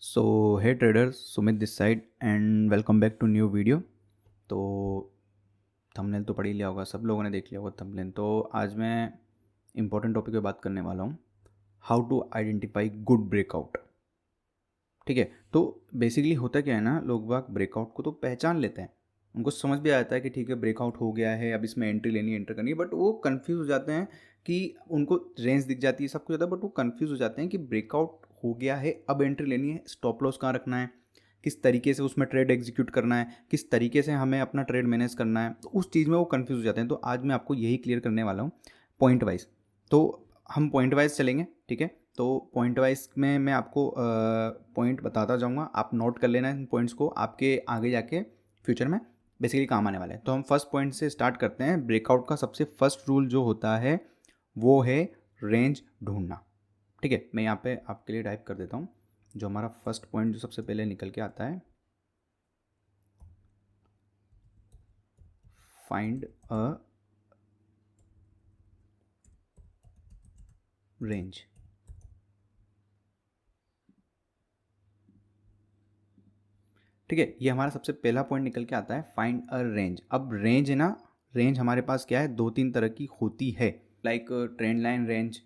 So hey traders, Sumit this side and welcome back to new video. तो thumbnail तो पढ़ ही लिया होगा, सब लोगों ने देख लिया होगा थंबनेल। तो आज मैं इंपॉर्टेंट टॉपिक पे बात करने वाला हूँ, how to identify good breakout. ठीक है, तो बेसिकली होता क्या है ना, लोग बाग ब्रेकआउट को तो पहचान लेते हैं, उनको समझ भी आता है कि ठीक है ब्रेकआउट हो गया है, अब इसमें एंट्री लेनी है, एंटर करनी है, बट वो कंफ्यूज हो जाते हैं कि उनको रेंज दिख जाती है, सब कुछ होता है, बट वो कंफ्यूज हो जाते हैं कि ब्रेकआउट हो गया है, अब एंट्री लेनी है, स्टॉप लॉस कहाँ रखना है, किस तरीके से उसमें ट्रेड एग्जीक्यूट करना है, किस तरीके से हमें अपना ट्रेड मैनेज करना है, तो उस चीज़ में वो कंफ्यूज हो जाते हैं। तो आज मैं आपको यही क्लियर करने वाला हूँ पॉइंट वाइज। तो हम पॉइंट वाइज चलेंगे, ठीक है। तो पॉइंट वाइज में मैं आपको पॉइंट बताता जाऊँगा, आप नोट कर लेना इन पॉइंट्स को, आपके आगे जाके फ्यूचर में बेसिकली काम आने वाले हैं। तो हम फर्स्ट पॉइंट से स्टार्ट करते हैं। ब्रेकआउट का सबसे फर्स्ट रूल जो होता है वो है रेंज ढूंढना। ठीक है, मैं यहाँ पे आपके लिए टाइप कर देता हूँ जो हमारा फर्स्ट पॉइंट जो सबसे पहले निकल के आता है, फाइंड अ रेंज। ठीक है, ये हमारा सबसे पहला पॉइंट निकल के आता है, फाइंड अ रेंज। अब रेंज है ना, रेंज हमारे पास क्या है, दो तीन तरह की होती है, लाइक ट्रेंड लाइन रेंज,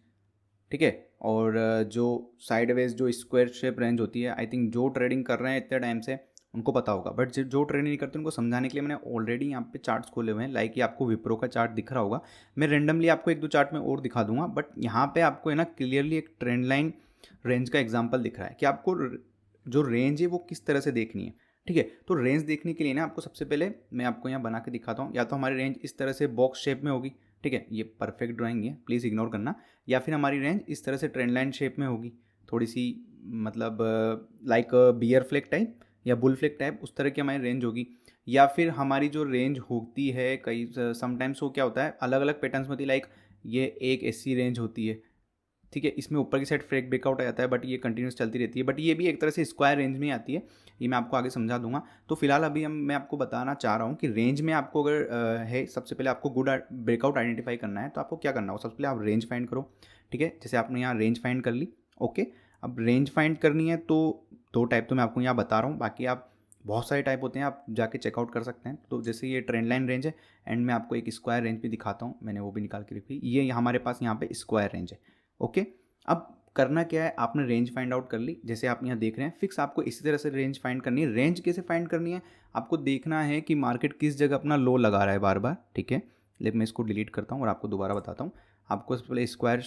ठीक है, और जो साइडवेज जो स्क्वायर शेप रेंज होती है। आई थिंक जो ट्रेडिंग कर रहे हैं इतने टाइम से उनको पता होगा, बट जो ट्रेडिंग नहीं करते उनको समझाने के लिए मैंने ऑलरेडी यहाँ पे चार्ट्स खोले हुए हैं। लाइक ये आपको विप्रो का चार्ट दिख रहा होगा, मैं रेंडमली आपको एक दो चार्ट में और दिखा दूंगा, बट यहाँ पे आपको है ना क्लियरली एक ट्रेंड लाइन रेंज का एग्जाम्पल दिख रहा है कि आपको जो रेंज है वो किस तरह से देखनी है। ठीक है, तो रेंज देखने के लिए ना आपको सबसे पहले मैं आपको यहाँ बना के दिखाता हूँ, या तो हमारी रेंज इस तरह से बॉक्स शेप में होगी, ठीक है, ये परफेक्ट ड्राइंग है, प्लीज़ इग्नोर करना, या फिर हमारी रेंज इस तरह से ट्रेंड लाइन शेप में होगी, थोड़ी सी मतलब लाइक बियर फ्लैग टाइप या बुल फ्लैग टाइप, उस तरह की हमारी रेंज होगी। या फिर हमारी जो रेंज होती है, कई समटाइम्स वो क्या होता है, अलग अलग पैटर्न्स में होती है, लाइक ये एक ऐसी रेंज होती है, ठीक है, इसमें ऊपर की साइड फ्रेक ब्रेकआउट आ जाता है, बट ये कंटिन्यूस चलती रहती है, बट ये भी एक तरह से स्क्वायर रेंज में आती है, ये मैं आपको आगे समझा दूंगा। तो फिलहाल अभी मैं आपको बताना चाह रहा हूँ कि रेंज में आपको अगर है, सबसे पहले आपको गुड ब्रेकआउट आइडेंटिफाई करना है, तो आपको क्या करना होगा, सबसे पहले आप रेंज फाइंड करो। ठीक है, जैसे आपने यहाँ रेंज फाइंड कर ली, ओके। अब रेंज फाइंड करनी है तो दो टाइप तो मैं आपको यहाँ बता रहा हूँ, बाकी आप बहुत सारे टाइप होते हैं, आप जाके चेकआउट कर सकते हैं। तो जैसे ये ट्रेंड लाइन रेंज है, एंड मैं आपको एक स्क्वायर रेंज भी दिखाता हूँ, मैंने वो भी निकाल के रखी, ये हमारे पास यहाँ पे स्क्वायर रेंज है, ओके। अब करना क्या है, आपने रेंज फाइंड आउट कर ली, जैसे आप यहाँ देख रहे हैं फिक्स, आपको इसी तरह से रेंज फाइंड करनी है। रेंज कैसे फाइंड करनी है, आपको देखना है कि मार्केट किस जगह अपना लो लगा रहा है बार बार, ठीक है। लेकिन मैं इसको डिलीट करता हूँ और आपको दोबारा बताता हूँ। आपको सबसे पहले स्क्वायर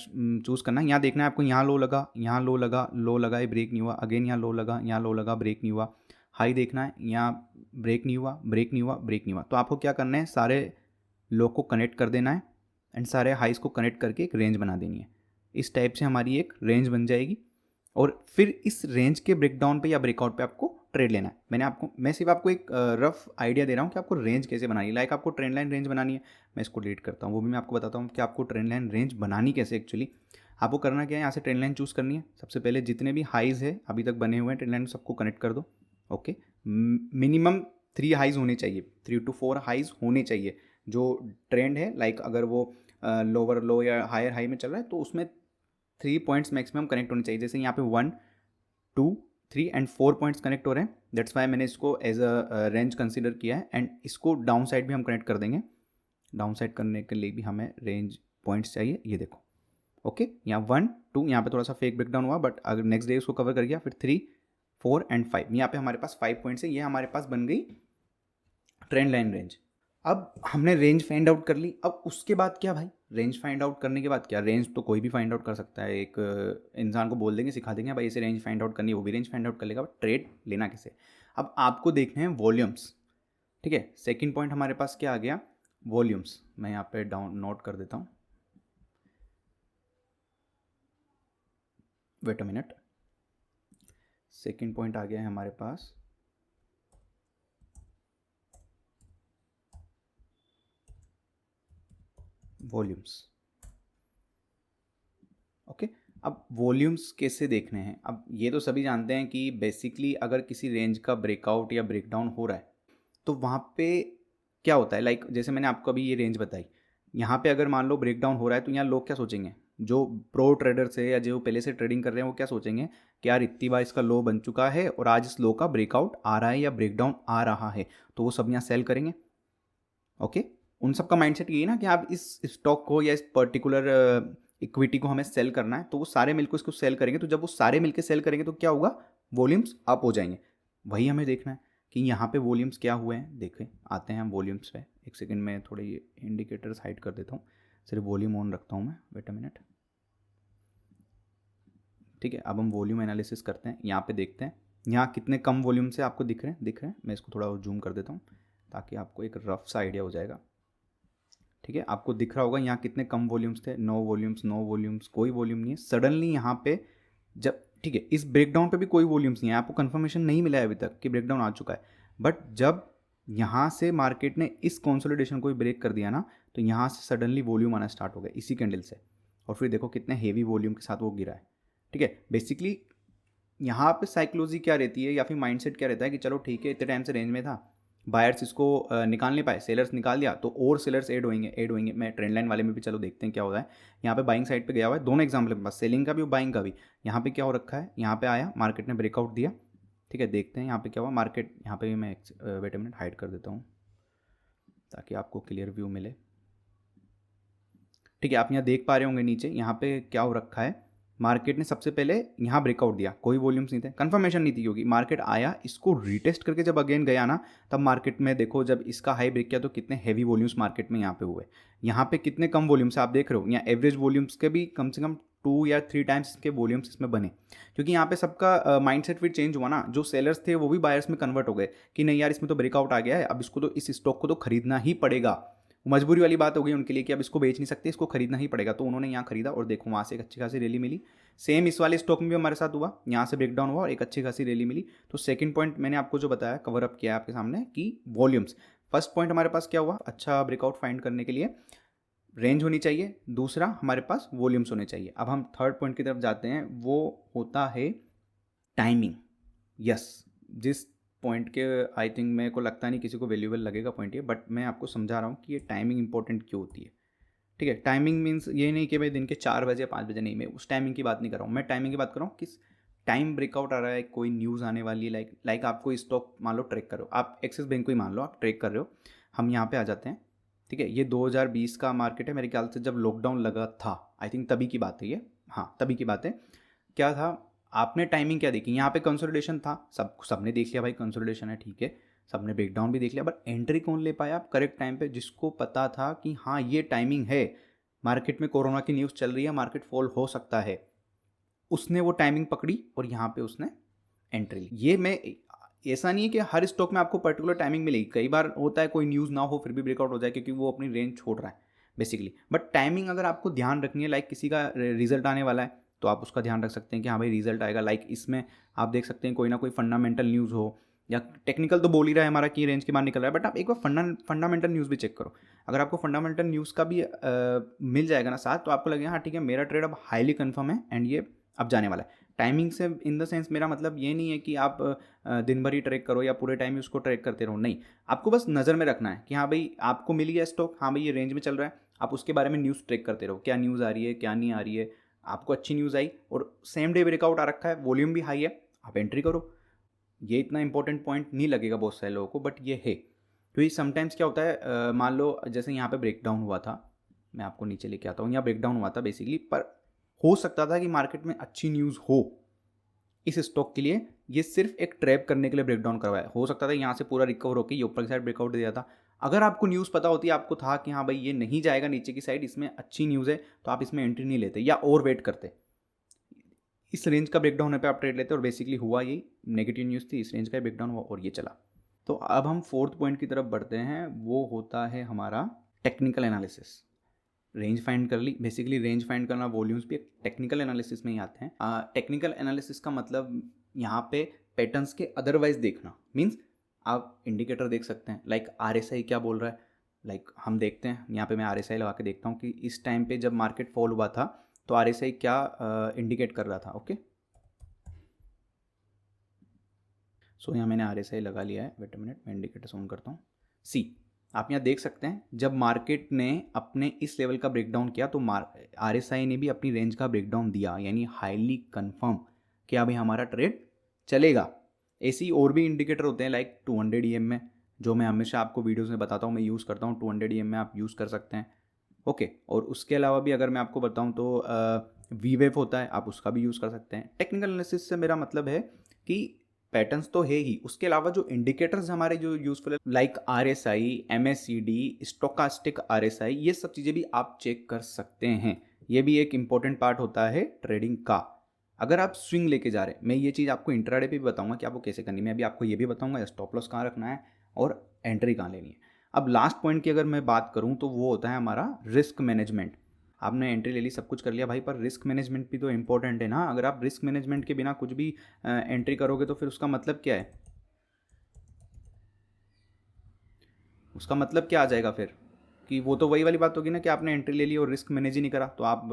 चूज़ करना है, यहाँ देखना है आपको, यहाँ लो लगा, यहाँ लो लगा, लो लगा, ये ब्रेक नहीं हुआ, अगेन यहाँ लो लगा, यहाँ लो लगा, ब्रेक नहीं हुआ, हाई देखना है, यहाँ ब्रेक नहीं हुआ, ब्रेक नहीं हुआ, ब्रेक नहीं हुआ। तो आपको क्या करना है, सारे लो को कनेक्ट कर देना है एंड सारे हाइज को कनेक्ट करके एक रेंज बना देनी है। इस टाइप से हमारी एक रेंज बन जाएगी, और फिर इस रेंज के ब्रेकडाउन पे या ब्रेकआउट पे आपको ट्रेड लेना है। मैं सिर्फ आपको एक रफ आइडिया दे रहा हूँ कि आपको रेंज कैसे बनानी है। लाइक आपको ट्रेंड लाइन रेंज बनानी है, मैं इसको डिलीट करता हूँ, वो भी मैं आपको बताता हूँ कि आपको ट्रेंड लाइन रेंज बनानी कैसे। एक्चुअली आपको करना क्या है, यहाँ से ट्रेंड लाइन चूज़ करनी है, सबसे पहले जितने भी हाइज है अभी तक बने हुए हैं ट्रेंड लाइन सबको कनेक्ट कर दो, ओके। मिनिमम 3 हाइज होने चाहिए, 3 to 4 हाइज होने चाहिए जो ट्रेंड है। लाइक अगर वो लोअर लो या हायर हाई में चल रहा है तो उसमें 3 पॉइंट्स मैक्सिमम कनेक्ट होने चाहिए। जैसे यहाँ पे 1 2 3 एंड 4 पॉइंट्स कनेक्ट हो रहे हैं, दैट्स वाई मैंने इसको एज अ रेंज कंसिडर किया है। एंड इसको डाउन साइड भी हम कनेक्ट कर देंगे, डाउन साइड करने के लिए भी हमें रेंज पॉइंट्स चाहिए, ये देखो, ओके। यहाँ 1 2, यहाँ पे थोड़ा सा फेक ब्रेकडाउन हुआ, बट अगर नेक्स्ट डे उसको कवर कर गया, फिर 3 4 एंड 5, यहाँ पे हमारे पास 5 पॉइंट्स है, ये हमारे पास बन गई ट्रेंड लाइन रेंज। अब हमने रेंज फाइंड आउट कर ली, अब उसके बाद क्या भाई, रेंज फाइंड आउट करने के बाद क्या, रेंज तो कोई भी फाइंड आउट कर सकता है, एक इंसान को बोल देंगे, सिखा देंगे भाई इसे रेंज फाइंड आउट करनी है, वो भी रेंज फाइंड आउट कर लेगा, बट ट्रेड लेना कैसे। अब आपको देखने हैं वॉल्यूम्स, ठीक है। सेकंड पॉइंट हमारे पास क्या आ गया, वॉल्यूम्स, मैं यहाँ पे डाउन नोट कर देता हूँ, wait a minute. Second point आ गया है हमारे पास वॉल्यूम्स, ओके। अब वॉल्यूम्स कैसे देखने हैं, अब ये तो सभी जानते हैं कि बेसिकली अगर किसी रेंज का ब्रेकआउट या ब्रेकडाउन हो रहा है तो वहाँ पे क्या होता है, लाइक जैसे मैंने आपको अभी ये रेंज बताई, यहाँ पे अगर मान लो ब्रेकडाउन हो रहा है तो यहाँ लोग क्या सोचेंगे, जो प्रो ट्रेडर्स है या जो पहले से ट्रेडिंग कर रहे हैं वो क्या सोचेंगे कि यार इतनी बार इसका लो बन चुका है और आज इस लो का ब्रेकआउट आ रहा है या ब्रेकडाउन आ रहा है, तो वो सब यहाँ सेल करेंगे। ओके, उन सब का माइंडसेट ये है ना कि आप इस स्टॉक को या इस पर्टिकुलर इक्विटी को हमें सेल करना है, तो वो सारे मिलकर इसको सेल करेंगे। तो जब वो सारे मिलकर सेल करेंगे तो क्या होगा, वॉल्यूम्स अप हो जाएंगे। वही हमें देखना है कि यहाँ पे वॉल्यूम्स क्या हुए हैं। देखें, आते हैं हम वॉल्यूम्स पे। एक सेकंड में थोड़े ये इंडिकेटर्स हाइड कर देता हूँ, सिर्फ वॉल्यूम ऑन रखता हूँ मैं, वेट अ मिनट। ठीक है, अब हम वॉल्यूम एनालिसिस करते हैं। यहाँ पे देखते हैं यहाँ कितने कम वॉल्यूम से आपको दिख रहे हैं। मैं इसको थोड़ा और जूम कर देता हूँ ताकि आपको एक रफ सा आइडिया हो जाएगा। ठीक है, आपको दिख रहा होगा यहाँ कितने कम वॉल्यूम्स थे, नो वॉल्यूम्स, कोई वॉल्यूम नहीं है। सडनली यहाँ पे जब, ठीक है, इस ब्रेकडाउन पे भी कोई वॉल्यूम्स नहीं है, आपको कंफर्मेशन नहीं मिला है अभी तक कि ब्रेकडाउन आ चुका है। बट जब यहाँ से मार्केट ने इस कंसोलिडेशन को ब्रेक कर दिया ना, तो यहाँ से सडनली वॉल्यूम आना स्टार्ट हो गया इसी कैंडल से, और फिर देखो कितने हेवी वॉल्यूम के साथ वो गिरा है। ठीक है, बेसिकली यहाँ पे साइकोलॉजी क्या रहती है या फिर माइंडसेट क्या रहता है कि चलो ठीक है, इतने टाइम से रेंज में था, बायर्स इसको निकाल नहीं पाए, सेलर्स निकाल दिया, तो और सेलर्स ऐड होंगे। मैं ट्रेंड लाइन वाले में भी चलो देखते हैं क्या होता है। यहाँ पे बाइंग साइड पे गया हुआ है, दोनों एग्जाम्पल के पास, सेलिंग का भी और बाइंग का भी। यहाँ पे क्या हो रखा है, यहाँ पे आया, मार्केट ने ब्रेकआउट दिया। ठीक है, देखते हैं यहाँ पे क्या हुआ मार्केट। यहाँ पे भी मैं वेट अ मिनट हाइड कर देता हूँ ताकि आपको क्लियर व्यू मिले। ठीक है, आप यहाँ देख पा रहे होंगे नीचे यहाँ पे क्या हो रखा है, मार्केट ने सबसे पहले यहाँ ब्रेकआउट दिया, कोई वॉल्यूम्स नहीं थे, कंफर्मेशन नहीं थी, क्योंकि मार्केट आया, इसको रीटेस्ट करके जब अगेन गया ना, तब मार्केट में देखो जब इसका हाई ब्रेक किया तो कितने हैवी वॉल्यूम्स मार्केट में यहाँ पे हुए। यहाँ पे कितने कम वॉल्यूम्स आप देख रहे हो, यहाँ एवरेज वॉल्यूम्स के भी कम से कम 2 या 3 टाइम्स इसके वॉल्यूम्स इसमें बने, क्योंकि यहाँ पे सबका माइंडसेट फिर चेंज हुआ ना। जो सेलर्स थे वो भी बायर्स में कन्वर्ट हो गए कि नहीं यार, इसमें तो ब्रेकआउट आ गया है, अब इसको तो, इस स्टॉक को तो खरीदना ही पड़ेगा। मजबूरी वाली बात हो गई उनके लिए कि अब इसको बेच नहीं सकते, इसको खरीदना ही पड़ेगा। तो उन्होंने यहाँ खरीदा और देखो वहाँ से एक अच्छी खासी रैली मिली। सेम इस वाले स्टॉक में भी हमारे साथ हुआ, यहाँ से ब्रेकडाउन हुआ और एक अच्छी खासी रैली मिली। तो सेकंड पॉइंट मैंने आपको जो बताया, कवर अप किया है आपके सामने कि वॉल्यूम्स। फर्स्ट पॉइंट हमारे पास क्या हुआ, अच्छा ब्रेकआउट फाइंड करने के लिए रेंज होनी चाहिए, दूसरा हमारे पास वॉल्यूम्स होने चाहिए। अब हम थर्ड पॉइंट की तरफ जाते हैं, वो होता है टाइमिंग। यस, जिस पॉइंट के आई थिंक मेरे को लगता नहीं किसी को वैल्यूएबल लगेगा पॉइंट ये, बट मैं आपको समझा रहा हूँ कि ये टाइमिंग इंपॉर्टेंट क्यों होती है। ठीक है, टाइमिंग मीन्स ये नहीं कि भाई दिन के 4 बजे 5 बजे, नहीं, मैं उस टाइमिंग की बात नहीं कर रहा हूँ। मैं टाइमिंग की बात कर रहा हूँ किस टाइम ब्रेकआउट आ रहा है, कोई न्यूज़ आने वाली है, लाइक आपको स्टॉक मान लो ट्रैक करो, आप एक्सिस बैंक को ही मान लो आप ट्रैक कर रहे हो। हम यहाँ पे आ जाते हैं। ठीक है, ये 2020 का मार्केट है मेरे ख्याल से, जब लॉकडाउन लगा था, आई थिंक तभी की बात है ये, हाँ तभी की बात है। क्या था, आपने टाइमिंग क्या देखी, यहाँ पे कंसोलिडेशन था, सबने देख लिया भाई कंसोलिडेशन है, ठीक है, सबने ब्रेकडाउन भी देख लिया, बट एंट्री कौन ले पाया आप करेक्ट टाइम पे, जिसको पता था कि हाँ ये टाइमिंग है, मार्केट में कोरोना की न्यूज़ चल रही है, मार्केट फॉल हो सकता है, उसने वो टाइमिंग पकड़ी और यहाँ पे उसने एंट्री ली। ये मैं, ऐसा नहीं है कि हर स्टॉक में आपको पर्टिकुलर टाइमिंग मिलेगी, कई बार होता है कोई न्यूज़ ना हो फिर भी ब्रेकआउट हो जाए क्योंकि वो अपनी रेंज छोड़ रहा है बेसिकली। बट टाइमिंग अगर आपको ध्यान रखनी है, लाइक किसी का रिजल्ट आने वाला है तो आप उसका ध्यान रख सकते हैं कि हाँ भाई रिजल्ट आएगा। लाइक इसमें आप देख सकते हैं कोई ना कोई फंडामेंटल न्यूज़ हो, या टेक्निकल तो बोल ही रहा है हमारा कि रेंज के बाहर निकल रहा है, बट आप एक बार फंडामेंटल न्यूज़ भी चेक करो। अगर आपको फंडामेंटल न्यूज़ का भी मिल जाएगा ना साथ, तो आपको लगेगा हाँ ठीक है मेरा ट्रेड अब हाईली कन्फर्म है एंड ये अब जाने वाला है। टाइमिंग से इन द सेंस मेरा मतलब ये नहीं है कि आप दिन भर ही ट्रैक करो या पूरे टाइम ही उसको ट्रैक करते रहो, नहीं, आपको बस नज़र में रखना है कि हाँ भाई आपको मिल गया स्टॉक, हाँ भाई ये रेंज में चल रहा है, आप उसके बारे में न्यूज़ ट्रैक करते रहो, क्या न्यूज़ आ रही है क्या नहीं आ रही है। आपको अच्छी न्यूज़ आई और सेम डे ब्रेकआउट आ रखा है, वॉल्यूम भी हाई है, आप एंट्री करो। ये इतना इंपॉर्टेंट पॉइंट नहीं लगेगा बहुत सारे लोगों को, बट ये है, क्योंकि समटाइम्स क्या होता है, मान लो जैसे यहाँ पे ब्रेकडाउन हुआ था, मैं आपको नीचे लेके आता हूँ, यहाँ ब्रेकडाउन हुआ था बेसिकली, पर हो सकता था कि मार्केट में अच्छी न्यूज़ हो इस स्टॉक के लिए, ये सिर्फ एक ट्रैप करने के लिए ब्रेकडाउन करवाया। हो सकता था यहाँ से पूरा रिकवर होकर ये ऊपर की साइड ब्रेकआउट दे दिया था। अगर आपको न्यूज़ पता होती, आपको था कि हाँ भाई ये नहीं जाएगा नीचे की साइड, इसमें अच्छी न्यूज़ है, तो आप इसमें एंट्री नहीं लेते या और वेट करते, इस रेंज का ब्रेकडाउन होने पे आप ट्रेड लेते। और बेसिकली हुआ यही, नेगेटिव न्यूज़ थी, इस रेंज का ब्रेकडाउन हुआ और ये चला। तो अब हम फोर्थ पॉइंट की तरफ बढ़ते हैं, वो होता है हमारा टेक्निकल एनालिसिस। रेंज फाइंड कर ली, बेसिकली रेंज फाइंड करना, वॉल्यूम्स भी टेक्निकल एनालिसिस में ही आते हैं। टेक्निकल एनालिसिस का मतलब यहाँ पे पैटर्न्स के अदरवाइज देखना, मीन्स आप इंडिकेटर देख सकते हैं, लाइक RSI क्या बोल रहा है, लाइक हम देखते हैं यहाँ पे मैं RSI लगा के देखता हूँ कि इस टाइम पे जब मार्केट फॉल हुआ था तो RSI क्या इंडिकेट कर रहा था। ओके, सो यहाँ मैंने RSI लगा लिया है, वेट अ मिनट मैं इंडिकेटर्स ऑन करता हूँ। सी, आप यहाँ देख सकते हैं जब मार्केट ने अपने इस लेवल का ब्रेकडाउन किया तो RSI ने भी अपनी रेंज का ब्रेकडाउन दिया, यानी हाईली कंफर्म कि अभी हमारा ट्रेड चलेगा। ऐसे ही और भी इंडिकेटर होते हैं लाइक 200 EM में, जो मैं हमेशा आपको वीडियोज़ में बताता हूँ, मैं यूज़ करता हूँ। 200 EM में आप यूज़ कर सकते हैं। ओके, और उसके अलावा भी अगर मैं आपको बताऊँ तो वीवेव होता है, आप उसका भी यूज़ कर सकते हैं। टेक्निकल एनालिसिस से मेरा मतलब है कि पैटर्न्स तो है ही, उसके अलावा जो इंडिकेटर्स हमारे जो यूज़फुल है like RSI, MACD, stochastic RSI, ये सब चीज़ें भी आप चेक कर सकते हैं। ये भी एक इंपॉर्टेंट पार्ट होता है ट्रेडिंग का। अगर आप स्विंग लेके जा रहे हैं, मैं ये चीज़ आपको इंट्राडे पे भी बताऊंगा कि आपको कैसे करनी है। मैं अभी आपको ये भी बताऊंगा स्टॉप लॉस कहाँ रखना है और एंट्री कहाँ लेनी है। अब लास्ट पॉइंट की अगर मैं बात करूँ तो वो होता है हमारा रिस्क मैनेजमेंट। आपने एंट्री ले ली, सब कुछ कर लिया भाई, पर रिस्क मैनेजमेंट भी तो इंपॉर्टेंट है ना। अगर आप रिस्क मैनेजमेंट के बिना कुछ भी एंट्री करोगे तो फिर उसका मतलब क्या है? उसका मतलब क्या आ जाएगा फिर? कि वो तो वही वाली बात होगी ना कि आपने एंट्री ले ली और रिस्क मैनेज ही नहीं करा, तो आप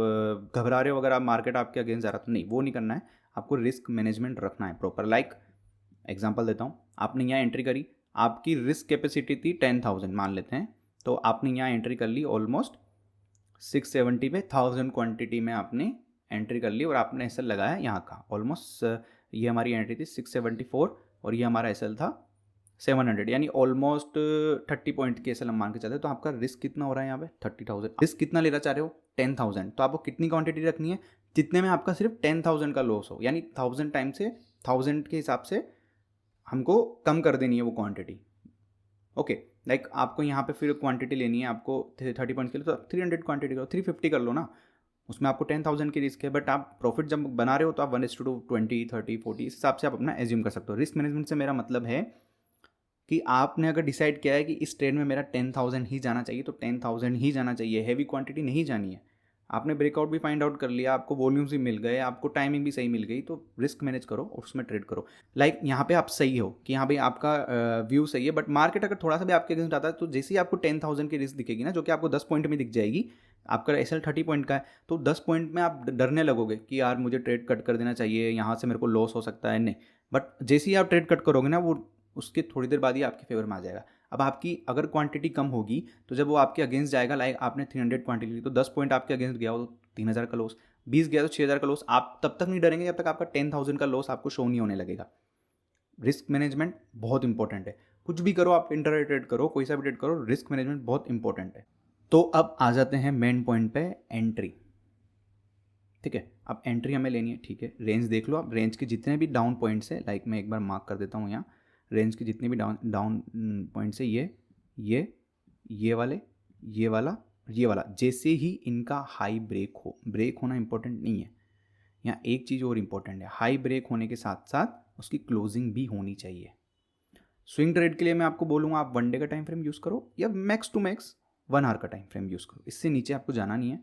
घबरा रहे हो अगर आप मार्केट आपके अगेंस्ट जा रहा, तो नहीं, वो नहीं करना है। आपको रिस्क मैनेजमेंट रखना है प्रॉपर। लाइक एग्जांपल देता हूँ, आपने यहाँ एंट्री करी, आपकी रिस्क कैपेसिटी थी 10,000 मान लेते हैं, तो आपने यहाँ एंट्री कर ली ऑलमोस्ट 670 पे 1000 क्वांटिटी में आपने एंट्री कर ली और आपने एसएल लगाया यहाँ का ऑलमोस्ट, ये हमारी एंट्री थी 674 और ये हमारा एसएल था 700, यानी ऑलमोस्ट 30 पॉइंट के एसएल हम मान के चलते हैं। तो आपका रिस्क कितना हो रहा है यहाँ पे? 30,000। रिस्क कितना लेना चाह रहे हो? 10,000। तो आपको कितनी क्वांटिटी रखनी है? जितने में आपका सिर्फ 10,000 का लॉस हो, यानी 1000 टाइम से 1000 के हिसाब से हमको कम कर देनी है वो क्वांटिटी। ओके, लाइक आपको यहाँ पे फिर क्वांटिटी लेनी है आपको 30 पॉइंट्स के लिए, तो 300 क्वांटिटी करो, 350 कर लो ना, उसमें आपको 10,000 की रिस्क है। बट आप प्रॉफिट जब बना रहे हो तो आप 1:2, 20, 30, 40 इस हिसाब से आप अपना एज्यूम कर सकते हो। रिस्क मैनेजमेंट से मेरा मतलब है कि आपने अगर डिसाइड किया है कि इस ट्रेड में मेरा 10,000 ही जाना चाहिए, तो 10,000 ही जाना चाहिए, हैवी क्वांटिटी नहीं जानी है। आपने ब्रेकआउट भी फाइंड आउट कर लिया, आपको वॉल्यूम्स भी मिल गए, आपको टाइमिंग भी सही मिल गई, तो रिस्क मैनेज करो और उसमें ट्रेड करो। लाइक यहाँ पे आप सही हो कि हाँ भाई आपका व्यू सही है, बट मार्केट अगर थोड़ा सा भी आपके अगेंस्ट आता है तो जैसे ही आपको 10,000 की रिस्क दिखेगी ना, जो कि आपको 10 पॉइंट में दिख जाएगी, आपका एसएल 30 पॉइंट का है, तो 10 पॉइंट में आप डरने लगोगे कि यार मुझे ट्रेड कट कर देना चाहिए, यहाँ से मेरे को लॉस हो सकता है। नहीं, बट जैसे ही आप ट्रेड कट करोगे ना, वो उसके थोड़ी देर बाद ही आपके फेवर में आ जाएगा। अब आपकी अगर क्वांटिटी कम होगी तो जब वो आपके अगेंस्ट जाएगा, लाइक आपने 300 क्वांटिटी ली तो 10 पॉइंट आपके अगेंस्ट गया हो तो 3,000 का लॉस, 20 गया तो 6,000 का लॉस। आप तब तक नहीं डरेंगे जब तक आपका 10,000 का लॉस आपको शो नहीं होने लगेगा। रिस्क मैनेजमेंट बहुत इंपॉर्टेंट है। कुछ भी करो आप, इंटरडे ट्रेड करो, कोई सा भी ट्रेड करो, रिस्क मैनेजमेंट बहुत इंपॉर्टेंट है। तो अब आ जाते हैं मेन पॉइंट पे, एंट्री। ठीक है, अब एंट्री हमें लेनी है। ठीक है, रेंज देख लो आप, रेंज के जितने भी डाउन पॉइंट्स है, लाइक मैं एक बार मार्क कर देता हूँ यहाँ, रेंज के जितने भी डाउन पॉइंट्स है, ये वाले, ये वाला, ये वाला, जैसे ही इनका हाई ब्रेक हो, ब्रेक होना इंपॉर्टेंट नहीं है यहाँ, एक चीज़ और इंपॉर्टेंट है, हाई ब्रेक होने के साथ साथ उसकी क्लोजिंग भी होनी चाहिए। स्विंग ट्रेड के लिए मैं आपको बोलूँगा आप 1 डे का टाइम फ्रेम यूज़ करो या मैक्स टू मैक्स 1 आवर का टाइम फ्रेम यूज़ करो, इससे नीचे आपको जाना नहीं है।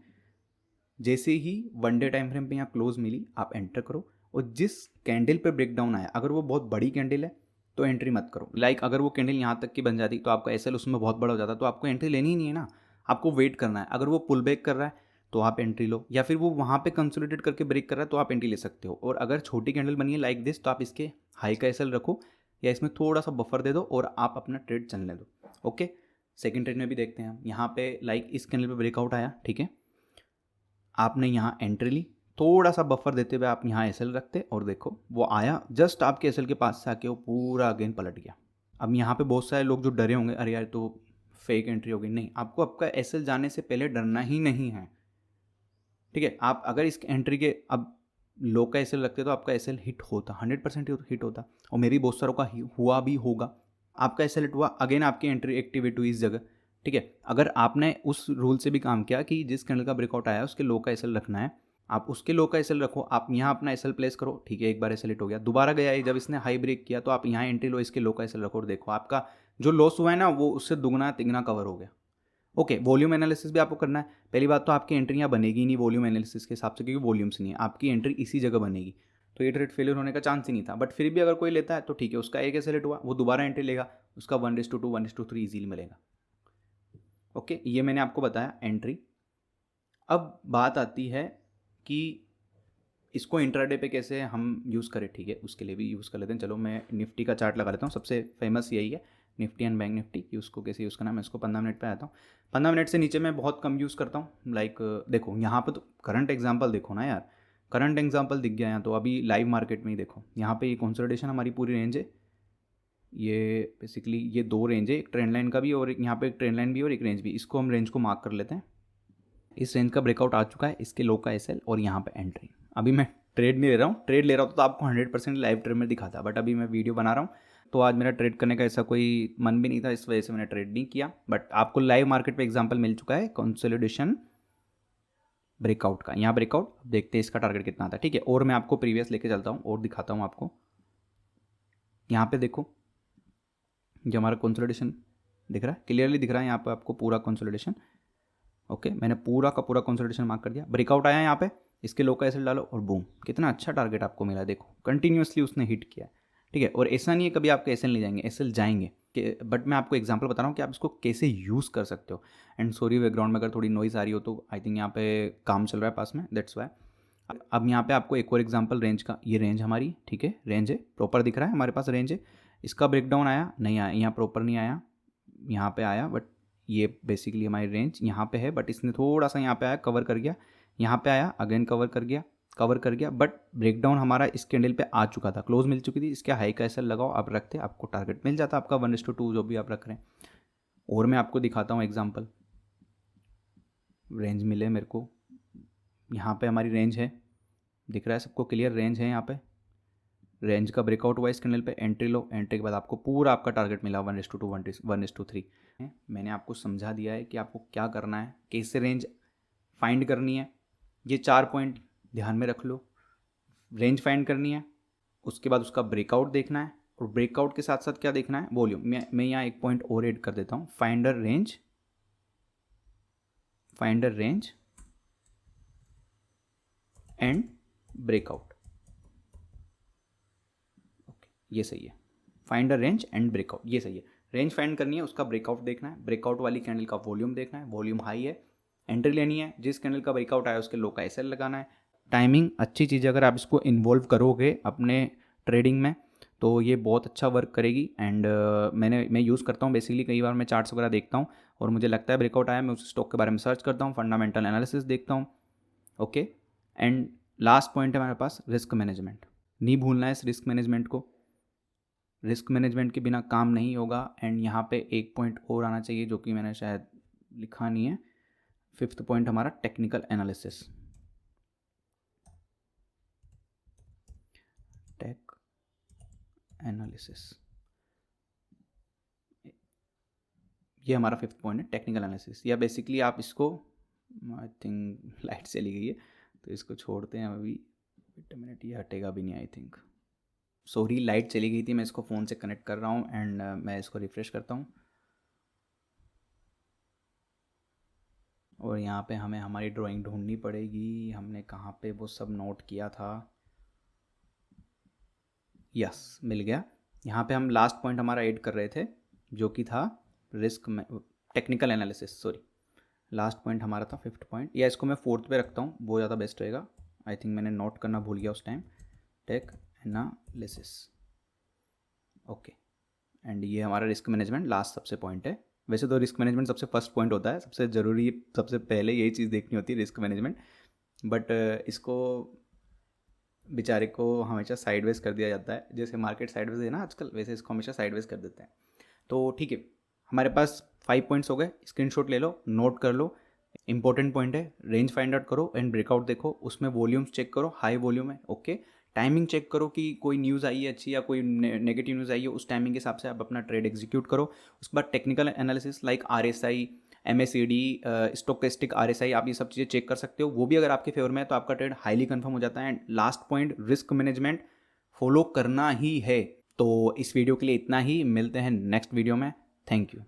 जैसे ही 1 डे टाइम फ्रेम पे यहाँ क्लोज मिली, आप एंटर करो, और जिस कैंडल पे ब्रेकडाउन आया, अगर वो बहुत बड़ी कैंडल है तो एंट्री मत करो। लाइक अगर वो कैंडल यहाँ तक की बन जाती तो आपका एसएल उसमें बहुत बड़ा हो जाता, तो आपको एंट्री लेनी ही नहीं है ना, आपको वेट करना है। अगर वो पुल बैक कर रहा है तो आप एंट्री लो, या फिर वो वहाँ पे कंसोलिडेट करके ब्रेक कर रहा है तो आप एंट्री ले सकते हो। और अगर छोटी कैंडल बनी है लाइक दिस, तो आप इसके हाई का एसएल रखो या इसमें थोड़ा सा बफर दे दो और आप अपना ट्रेड चलने दो। ओके, सेकेंड ट्रेड में भी देखते हैं हम। यहाँ पे लाइक इस कैंडल पे ब्रेकआउट आया, ठीक है, आपने यहाँ एंट्री ली, थोड़ा सा बफर देते हुए आप यहाँ एसएल रखते, और देखो वो आया जस्ट आपके एसएल के पास से आके वो पूरा अगेन पलट गया। अब यहाँ पे बहुत सारे लोग जो डरे होंगे, अरे यार तो फेक एंट्री होगी। नहीं, आपको आपका एसएल जाने से पहले डरना ही नहीं है। ठीक है, आप अगर इस एंट्री के अब लो का एसएल रखते तो आपका एसएल हिट होता, 100% हिट होता, और मे भी बहुत सारों का हुआ भी होगा। आपका एसएल हिट हुआ, अगेन आपकी एंट्री एक्टिवेट हुई इस जगह। ठीक है, अगर आपने उस रूल से भी काम किया कि जिस कैंडल का ब्रेकआउट आया उसके लो का एसएल रखना है, आप उसके लो का एसएल रखो, आप यहाँ अपना एसएल प्लेस करो। ठीक है, एक बार एसएल हिट हो गया, दोबारा गया है, जब इसने हाई ब्रेक किया तो आप यहाँ एंट्री लो, इसके लो का एसएल रखो, और देखो आपका जो लॉस हुआ है ना वो उससे दुगना तिगना कवर हो गया। ओके, वॉल्यूम एनालिसिस भी आपको करना है। पहली बात तो आपकी एंट्री यहाँ बनेगी नहीं वॉल्यूम एनालिसिस के हिसाब से, क्योंकि वॉल्यूम्स नहीं है, आपकी एंट्री इसी जगह बनेगी, तो ये ट्रेड फेलियर होने का चांस ही नहीं था। बट फिर भी अगर कोई लेता है तो ठीक है, उसका एक एसएल हिट हुआ, वो दोबारा एंट्री लेगा, उसका 1:2, 1:3 ईजिली मिलेगा। ओके, ये मैंने आपको बताया एंट्री। अब बात आती है कि इसको इंट्राडे पे कैसे हम यूज़ करें। ठीक है, उसके लिए भी यूज़ कर लेते हैं। चलो मैं निफ्टी का चार्ट लगा लेता हूँ, सबसे फेमस यही है निफ्टी एंड बैंक निफ्टी, कि उसको कैसे यूज़ करना है। मैं इसको 15 मिनट पे आता हूँ। 15 मिनट से नीचे मैं बहुत कम यूज़ करता हूँ। लाइक देखो यहाँ पे तो करंट एग्जांपल देखो ना यार, करंट एग्जांपल दिख गया यहाँ, तो अभी लाइव मार्केट में ही देखो, यहाँ पे ये कंसोलिडेशन हमारी पूरी रेंज है, ये बेसिकली ये दो रेंज है, एक ट्रेंड लाइन का भी और यहाँ पे एक ट्रेंड लाइन भी और एक रेंज भी, इसको हम रेंज को मार्क कर लेते हैं। इस रेंज का ब्रेकआउट आ चुका है, इसके लो का एसएल और यहाँ पे एंट्री। अभी मैं ट्रेड नहीं ले रहा हूँ, ट्रेड ले रहा हूँ तो आपको 100% लाइव ट्रेड में दिखाता, बट अभी मैं वीडियो बना रहा हूँ तो आज मेरा ट्रेड करने का ऐसा कोई मन भी नहीं था, इस वजह से मैंने ट्रेड नहीं किया। बट आपको लाइव मार्केट पे एग्जांपल मिल चुका है कंसोलिडेशन ब्रेकआउट का, यहाँ ब्रेकआउट, देखते हैं इसका टारगेट कितना आता है, ठीक है। और मैं आपको प्रीवियस लेके चलता हूँ और दिखाता हूँ आपको। यहाँ पे देखो जो हमारा कंसोलिडेशन दिख रहा है, क्लियरली दिख रहा है यहाँ पे आपको पूरा कंसोलिडेशन। ओके, मैंने पूरा का पूरा कंसोलिडेशन मार्क कर दिया, ब्रेकआउट आया यहाँ पे, इसके लो का एसएल डालो और बूम, कितना अच्छा टारगेट आपको मिला, देखो कंटिन्यूसली उसने हिट किया, ठीक है। और ऐसा नहीं है कभी आपके एसएल नहीं जाएंगे, एसएल जाएंगे, बट मैं आपको एग्जांपल बता रहा हूँ कि आप इसको कैसे यूज़ कर सकते हो। एंड सॉरी बैकग्राउंड में अगर थोड़ी नॉइज़ आ रही हो तो आई थिंक यहाँ पे काम चल रहा है पास में, दैट्स वाई। अब यहाँ पे आपको एक और एग्जांपल रेंज का, ये रेंज हमारी, ठीक है, रेंज है, प्रॉपर दिख रहा है हमारे पास रेंज है। इसका ब्रेकडाउन आया नहीं आया, यहाँ प्रॉपर नहीं आया, यहाँ पे आया, बट ये बेसिकली हमारी रेंज यहाँ पे है, बट इसने थोड़ा सा यहाँ पे आया, कवर कर गया, यहाँ पे आया अगेन कवर कर गया, बट ब्रेकडाउन हमारा इस कैंडल पे आ चुका था, क्लोज मिल चुकी थी, इसके हाई का एसएल लगाओ आप रखते, आपको टारगेट मिल जाता आपका 1:2 जो भी आप रख रहे हैं। और मैं आपको दिखाता हूँ एग्जांपल, रेंज मिले मेरे को, यहाँ पे हमारी रेंज है, दिख रहा है सबको क्लियर, रेंज है, यहाँ पे रेंज का ब्रेकआउट हुआ इस कैंडल पे, एंट्री लो, एंट्री के बाद आपको पूरा आपका टारगेट मिला 1:2 1:3। मैंने आपको समझा दिया है कि आपको क्या करना है, कैसे रेंज फाइंड करनी है, ये 4 पॉइंट ध्यान में रख लो। रेंज फाइंड करनी है, उसके बाद उसका ब्रेकआउट देखना है, और ब्रेकआउट के साथ साथ क्या देखना है, वॉल्यूम। मैं यहाँ एक पॉइंट और ऐड कर देता हूँ, find a range and breakout. Okay, ये सही है, find a range and breakout, ये सही है। रेंज फाइंड करनी है, उसका ब्रेकआउट देखना है, ब्रेकआउट वाली कैंडल का वॉल्यूम देखना है, वॉल्यूम हाई है, एंट्री लेनी है, जिस कैंडल का ब्रेकआउट आया उसके लो का एसएल लगाना है। टाइमिंग अच्छी चीज़, अगर आप इसको इन्वॉल्व करोगे अपने ट्रेडिंग में तो ये बहुत अच्छा वर्क करेगी। एंड मैं यूज़ करता हूँ बेसिकली, कई बार मैं चार्ट्स वगैरह देखता हूँ और मुझे लगता है ब्रेकआउट आया, मैं उस स्टॉक के बारे में सर्च करता हूँ, फंडामेंटल एनालिसिस देखता हूँ। ओके, एंड लास्ट पॉइंट है हमारे पास रिस्क मैनेजमेंट, नहीं भूलना है इस रिस्क मैनेजमेंट को, रिस्क मैनेजमेंट के बिना काम नहीं होगा। एंड यहाँ पे एक पॉइंट और आना चाहिए जो कि मैंने शायद लिखा नहीं है, 5th पॉइंट हमारा टेक्निकल एनालिसिस, टेक एनालिसिस, ये हमारा 5th पॉइंट है, टेक्निकल एनालिसिस। या बेसिकली आप इसको, आई थिंक लाइट चली गई है तो इसको छोड़ते हैं अभी, वेट अ मिनट, ये हटेगा भी नहीं आई थिंक, सॉरी लाइट चली गई थी, मैं इसको फ़ोन से कनेक्ट कर रहा हूँ एंड मैं इसको रिफ्रेश करता हूँ। और यहाँ पे हमें हमारी ड्राइंग ढूंढनी पड़ेगी, हमने कहाँ पे वो सब नोट किया था, यस मिल गया। यहाँ पे हम लास्ट पॉइंट हमारा ऐड कर रहे थे जो कि था रिस्क में technical analysis, sorry last point हमारा था 5th पॉइंट, या इसको मैं 4th पे रखता हूँ, वो ज़्यादा बेस्ट रहेगा, आई थिंक मैंने नोट करना भूल गया उस time, take analysis. Okay, and ये हमारा रिस्क मैनेजमेंट लास्ट सबसे पॉइंट है। वैसे तो रिस्क मैनेजमेंट सबसे फर्स्ट पॉइंट होता है, सबसे ज़रूरी, सबसे पहले यही चीज़ देखनी होती है रिस्क मैनेजमेंट, बट इसको बेचारे को हमेशा साइडवेज कर दिया जाता है, जैसे मार्केट साइडवेज है ना आजकल, वैसे इसको हमेशा साइडवेज कर देते हैं। तो ठीक है, हमारे पास 5 पॉइंट्स हो गए, स्क्रीनशॉट ले लो, नोट कर लो। इंपॉर्टेंट पॉइंट है, रेंज फाइंड आउट करो एंड ब्रेकआउट देखो, उसमें वॉल्यूम्स चेक करो, हाई वॉल्यूम है, ओके। टाइमिंग चेक करो कि कोई न्यूज़ आई है अच्छी या कोई नेगेटिव न्यूज़ आई है, उस टाइमिंग के हिसाब से आप अपना ट्रेड एग्जीक्यूट करो। उसके बाद technical analysis like RSI, MACD, stochastic RSI, आप ये सब चीज़ें चेक कर सकते हो, वो भी अगर आपके फेवर में है तो आपका ट्रेड हाईली कंफर्म हो जाता है। And last point, risk management follow करना ही है। तो इस वीडियो के लिए इतना ही, मिलते हैं नेक्स्ट वीडियो में, थैंक यू।